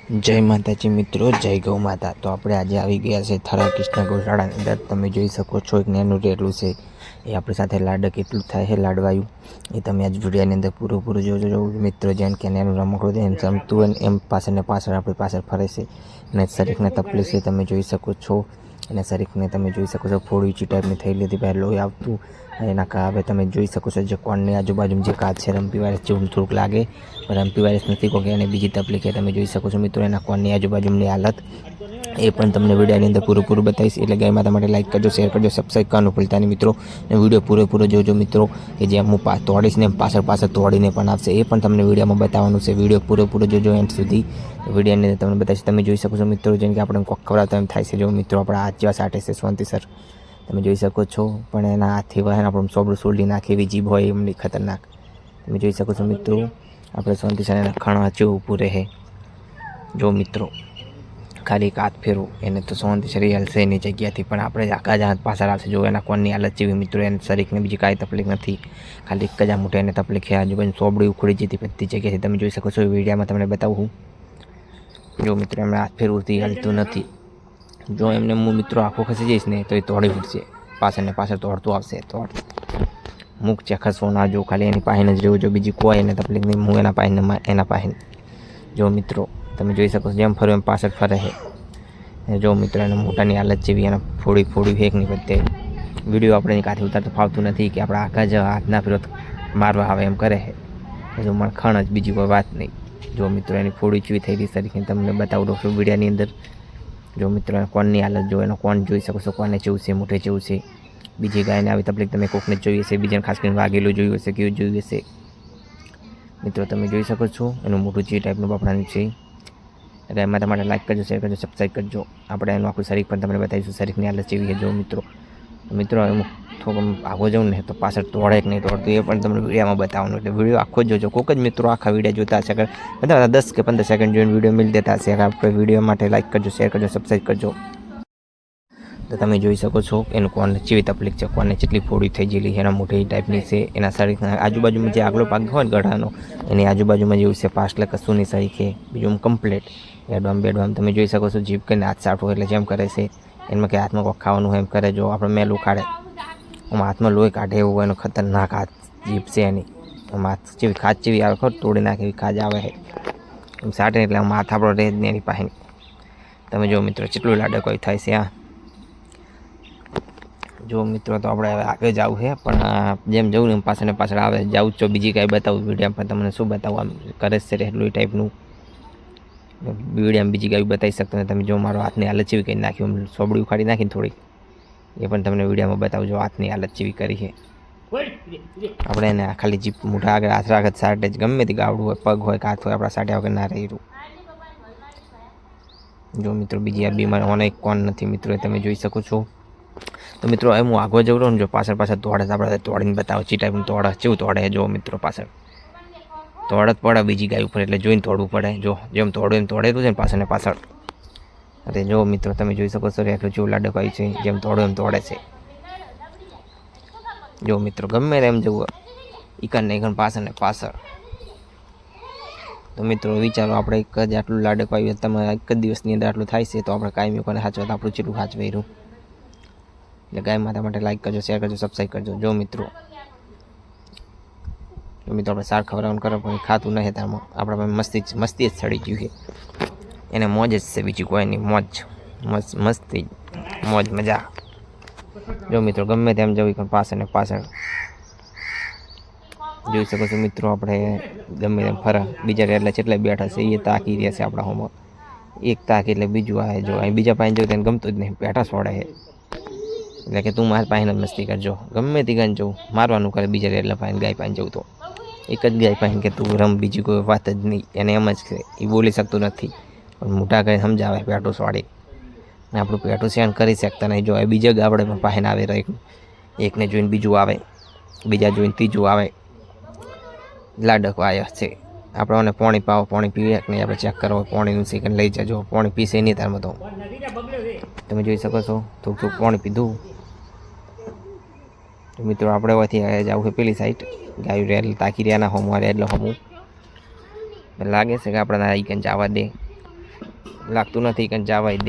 જય માતાજી મિત્રો, જય ગૌ માતા। તો આપણે આજે આવી ગયા છે થરા કૃષ્ણ ગૌશાળાની અંદર। તમે જોઈ શકો છો એક નાનું રેલું છે, એ આપણી સાથે લાડ કેટલું થાય છે લાડવાયું એ તમે આજ વિડીયોની અંદર પૂરું જોજો મિત્રો। જેમ કે નાનું રમકડું છે એમ જમતું હોય એમ પાછળ ને પાછળ આપણી પાછળ ફરે છે અને શરીરને તકલીફ છે તમે જોઈ શકો છો। અને શરીરને તમે જોઈ શકો છો ફોડી ટાઈપની થઈ લીધી, બહાર લોહી આવતું એના હવે તમે જોઈ શકો છો જે કોણની આજુબાજુ જે કાચ છે રમપી વાયરસ જેવું થોડુંક લાગે, પણ રમપી વાયરસ નથી કોઈ એને બીજી તકલીફ છે તમે જોઈ શકો છો મિત્રો। એના કોણની આજુબાજુની હાલત એ પણ તમને વિડીયોની અંદર પૂરું બતાવીશ। એટલે ગાય માતા માટે લાઈક કરજો, શેર કરજો, સબસ્ક્રાઈબ કરવાનું ભૂલતા નહીં મિત્રો। અને વિડીયો પૂરેપૂરો જોજો મિત્રો, કે જેમ હું તોડીશ ને પાછળ તોડીને પણ આવશે એ પણ તમને વિડીયોમાં બતાવવાનું છે। વિડીયો પૂરેપૂરો જોજો એન્ડ સુધી, વિડીયોની અંદર તમને બતાવીશ। તમે જોઈ શકો છો મિત્રો, જેમ કે આપણે કોક ખવડાવતા એમ થાય છે જો મિત્રો આપણા હાથ જેવા સાટે છે શાંતિસર તમે જોઈ શકો છો, પણ એના હાથથી વાહન આપણું સોબડું સોલી નાખે એવી જીભ હોય એમની ખતરનાક તમે જોઈ શકો છો મિત્રો। આપણે શાંતિસર એના ખાણા ચેવું ઊભું રહે જો મિત્રો, ખાલી એક હાથ ફેરવું એને તો શાંતિસર હાલશે એની જગ્યાથી, પણ આપણે આખા જ હાથ પાછળ આવશે જો એના કોણની હાલત જેવી મિત્રો। એને શરીરને બીજી કાંઈ તકલીફ નથી, ખાલી એક જ આ મોટે એને તકલીફ છે, આજુબાજુ સોબડી ઉખડી જતી બધી જગ્યાથી તમે જોઈ શકો છો। વિડીયોમાં તમને બતાવું જો મિત્રો, એમને હાથ ફેરવું હાલતું નથી જો એમને હું મિત્રો આંખો ખસી જઈશ ને તો એ તોડી ઉઠશે, પાછળ ને પાછળ તોડતું આવશે મુખ છે ખસવો ના જો, ખાલી એની પાસે જ રહેવું જો, બીજી કોઈ એને તકલીફ નહીં। હું એના પાસે એના પાસે જો મિત્રો તમે જોઈ શકો છો જેમ ફરું એમ પાછળ ફરે છે જો મિત્રો। એને મોટાની હાલત જેવી એને ફોડી ફેંક નહીં બધે વિડીયો આપણે એની કાંથી ઉતારતો ફાવતું નથી કે આપણે આખા જ હાથ ના ફેરો મારવા આવે એમ કરે છે જો મને ખણ જ બીજી કોઈ વાત નહીં જો મિત્રો। એની ફોડી ચીવી થઈ રહી તરીકે તમને બતાવું છું વિડીયોની અંદર જો મિત્રો। કોણની હાલત જો, એનો કોણ જોઈ શકો છો, કોને જેવું છે, મોઢે જેવું છે। બીજી ગાયને આવી તકલીફ તમે કોકને જોઈ હશે, બીજાને ખાસ કરીને વાગેલું જોયું હશે, કેવું જોયું હશે મિત્રો તમે જોઈ શકો છો। એનું મોઢું જે ટાઈપનું બાપડાનું છે। એટલે એમાં તમારે લાઈક કરજો, શેર કરજો, સબસ્ક્રાઈબ કરજો। આપણે એનું આખું શરીર પણ તમને બતાવીશું શરીરની હાલત જેવી છે જો મિત્રો એમ થોડું આગો જાઉં ને તો પાછળ તોડે કે નહીં તોડતું એ પણ તમને વિડીયોમાં બતાવવાનું, એટલે વિડીયો આખો જોજો। કોઈક જ મિત્રો આખા વિડીયો જોતા હશે, બધા 10 કે 15 સેકન્ડ જોઈને વિડીયો મિલ દેતા હશે। આપણે વિડીયો માટે લાઈક કરજો, શેર કરજો, સબસ્ક્રાઈબ કરજો। તો તમે જોઈ શકો છો એનું કોણને કેવી તકલીફ છે, કોણને કેટલી ફોડી થઈ ગયેલી એના મોઢે ટાઈપની છે, એના શરીરના આજુબાજુમાં જે આગલો ભાગ હોય ને ગળાનો એની આજુબાજુમાં જેવું છે પાછળ કશું નહીં સહી છે, બીજું કમ્પ્લીટ બેડવામ તમે જોઈ શકો છો। જીભ કરીને હાથ સાટવો એટલે જેમ કરે છે એમાં કે હાથમાં કોઈ ખાવાનું હોય એમ કરે જો, આપણે મેલું કાઢે આમ હાથમાં લોહી કાઢે એવું હોય, એનો ખતરનાક હાથ જીભ છે એની, આમ હાથ જેવી ખાજ જેવી આવે ખબર તોડી નાખે એવી ખાજ આવે છે એમ સાટે એટલે આમ હાથ આપણો રહે જ નહીં એની પાસે તમે જો મિત્રો કેટલું લાડક કોઈ થાય છે જો મિત્રો। તો આપણે હવે આગળ જવું છે, પણ જેમ જવું ને એમ પાછળ ને પાછળ આવે જવું છો। બીજી કાંઈ બતાવું વિડીયો પણ તમને શું બતાવું, આમ કરે છે રહેલું એ ટાઈપનું વિડીયોમાં બીજી કાંઈ બતાવી શકતો ને તમે જો મારો હાથની હાલત જેવી કરી નાખી, સોબડી ઉખાડી નાખીને થોડી એ પણ તમને વિડીયોમાં બતાવજો હાથની હાલત જેવી કરી છે। આપણે એને ખાલી જીપ મોઢા આગળ હાથ રાખત સાટે જ ગમે તે ગાવડું હોય, પગ હોય, હાથ હોય, આપણા સાટે વગર ના રહ્યું જો મિત્રો। બીજી આ બીમાર હોને કોણ નથી મિત્રો તમે જોઈ શકો છો। તો મિત્રો એમ હું આગળ જવું રહું ને જો પાછળ તોડે આપણે તોડીને બતાવો ચી ટાઈપનું તોડે કેવું તોડે જો મિત્રો, પાછળ તોડ જ પડે બીજી ગાય ઉપર એટલે જોઈને તોડવું પડે જો, જેમ તોડવું એમ તોડેલું છે ને પાછળ ને પાછળ અરે જો મિત્રો તમે જોઈ શકો છો એટલું જેવું લાડક આવ્યું છે, જેમ તોડવું એમ તોડે છે જો મિત્રો। ગમે એમ જવું ઈકન ને ઈકન પાછળ ને પાછળ તો મિત્રો વિચારો આપણે એક જ આટલું લાડક આવ્યું તમે એક જ દિવસની અંદર આટલું થાય છે, તો આપણે કાયમી કોને સાચવતા આપણું ચેટલું સાચવાઈ રહ્યું। એટલે ગાય માતા માટે લાઈક કરજો, શેર કરજો, સબસ્ક્રાઈબ કરજો જો મિત્રો। આપણે સાર ખવડાવવાનું કરો પણ ખાતું નહીં તારમાં આપણા મસ્તી જ ચડી ગયું છે, એને મોજ જ છે બીજી કોઈ નહીં, મસ્તી મોજ મજા જો મિત્રો। ગમે તેમ જવું પણ પાછળ ને પાછળ જોઈ શકો છો મિત્રો। આપણે ગમે તેમ ફરા બીજા એટલે જેટલા બેઠા છે એ તાકી રહ્યા છે આપણા હોમમાં, એક તાકી એટલે બીજું આવે જો, અહીં બીજા પાસે જવું તેને ગમતું જ નહીં, બેઠા છોડે છે એટલે કે તું મારા પાસે મસ્તી કરજો, ગમે તે ગાય જવું મારવાનું કરે બીજા એટલે પાસે ગાય પાસે જવું તો એક જ ગાય પાસે કે તું રમ, બીજી કોઈ વાત જ નહીં એને એમ જ છે, એ બોલી શકતું નથી પણ મોટા કરીને સમજાવે પેટું સ્વાડી ને આપણું પેટું સહન કરી શકતા નહીં જો, બીજા ગાબડે પણ પાસે આવે રહ્યું, એકને જોઈને બીજું આવે, બીજા જોઈને ત્રીજું આવે, લાડકો આવ્યા છે। આપણે પાણી પાવો, પાણી પીવે કે નહીં આપણે ચેક કરો, પાણીનું સેકન્ડ લઈ જજો, પાણી પીશે નહીં તારમાં તો તમે જોઈ શકો છો। થોડું પાણી પીધું તો મિત્રો આપણે હોયથી જવું છે પેલી સાઈડ, ગાયું રેડ તાકી રહ્યા ના હોમું રેડ હોમું લાગે છે કે આપણે આઈકન જવા દે લાગતું નથી કે જવાય દે.